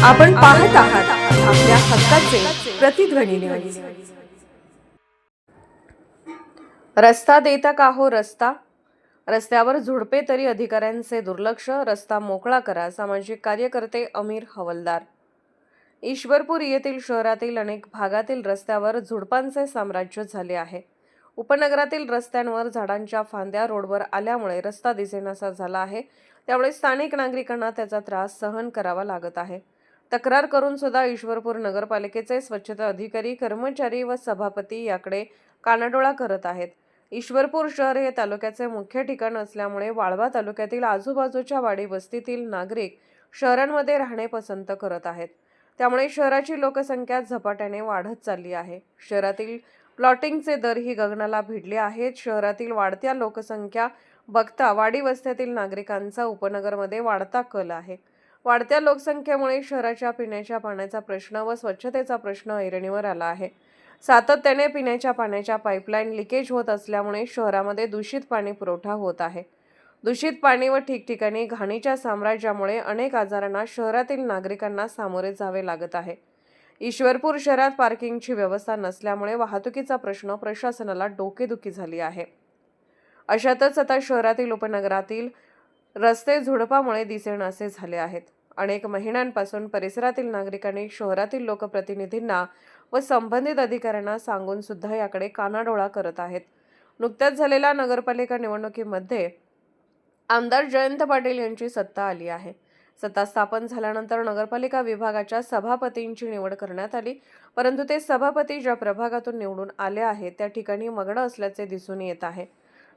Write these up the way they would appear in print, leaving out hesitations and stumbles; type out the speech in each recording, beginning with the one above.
आपण पाहत आहात आपल्या हक्काचे प्रतिध्वनी न्यूज. रस्ता देता का हो रस्ता? रस्त्यावर झुडपे तरी अधिकाऱ्यांचे दुर्लक्ष. रस्ता मोकळा करा. सामाजिक कार्यकर्ते अमीर हवलदार. ईश्वरपूर येथील शहरातील अनेक भागातील रस्त्यावर झुडपांचे साम्राज्य झाले आहे. उपनगरातील रस्त्यांवर झाडांच्या फांद्या रोडवर आल्यामुळे रस्ता दिसेनासा झाला आहे. त्यामुळे स्थानिक नागरिकांना त्याचा त्रास सहन करावा लागत आहे. तक्रार करून सुद्धा ईश्वरपूर नगरपालिकेचे स्वच्छता अधिकारी, कर्मचारी व सभापती याकडे कानाडोळा करत आहेत. ईश्वरपूर शहर हे तालुक्याचे मुख्य ठिकाण असल्यामुळे वाळवा तालुक्यातील आजूबाजूच्या वाडी वस्तीतील नागरिक शहरांमध्ये राहणे पसंत करत आहेत. त्यामुळे शहराची लोकसंख्या झपाट्याने वाढत चालली आहे. शहरातील प्लॉटिंगचे दरही गगनाला भिडले आहेत. शहरातील वाढत्या लोकसंख्या बघता वाडी वस्त्यातील नागरिकांचा उपनगरमध्ये वाढता कल आहे. वाढत्या लोकसंख्येमुळे शहराच्या पिण्याच्या पाण्याचा प्रश्न व स्वच्छतेचा प्रश्न ऐरणीवर आला आहे. सातत्याने पिण्याच्या पाण्याच्या पाईपलाईन लिकेज होत असल्यामुळे शहरामध्ये दूषित पाणी पुरवठा होत आहे. दूषित पाणी व ठिकठिकाणी घाणीच्या साम्राज्यामुळे अनेक आजारांना शहरातील नागरिकांना सामोरे जावे लागत आहे. ईश्वरपूर शहरात पार्किंगची व्यवस्था नसल्यामुळे वाहतुकीचा प्रश्न प्रशासनाला डोकेदुखी झाली आहे. अशातच आता शहरातील उपनगरातील रस्ते झुडपामुळे दिसेनासे झाले आहेत. अनेक महिन्यांपासून परिसरातील नागरिकांनी शहरातील लोकप्रतिनिधींना व संबंधित अधिकाऱ्यांना सांगून सुद्धा याकडे कानाडोळा करत आहेत. नुकत्याच झालेल्या नगरपालिका निवडणुकीमध्ये आमदार जयंत पाटील यांची सत्ता आली आहे. सत्ता स्थापन झाल्यानंतर नगरपालिका विभागाच्या सभापतींची निवड करण्यात आली. परंतु ते सभापती ज्या प्रभागातून निवडून आले आहेत त्या ठिकाणी मग्न असल्याचे दिसून येत आहे.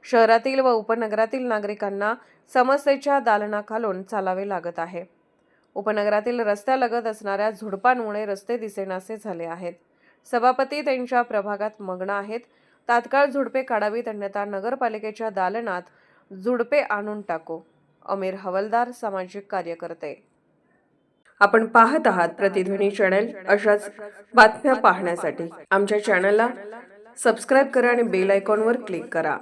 शहरातील व उपनगरातील नागरिकांना समस्येच्या दालनाखालून चालावे लागत आहे. उपनगरातील रस्त्यालगत असणाऱ्या झुडपांमुळे रस्ते दिसेनासे झाले आहेत. सभापती त्यांच्या प्रभागात मग्न आहेत. तात्काळ झुडपे काढावीत, अन्यथा नगरपालिकेच्या दालनात झुडपे आणून टाकू. अमीर हवलदार, सामाजिक कार्यकर्ते. आपण पाहत आहात प्रतिध्वनी चॅनल. अशाच बातम्या पाहण्यासाठी आमच्या चॅनलला सबस्क्राईब करा आणि बेल आयकॉनवर क्लिक करा.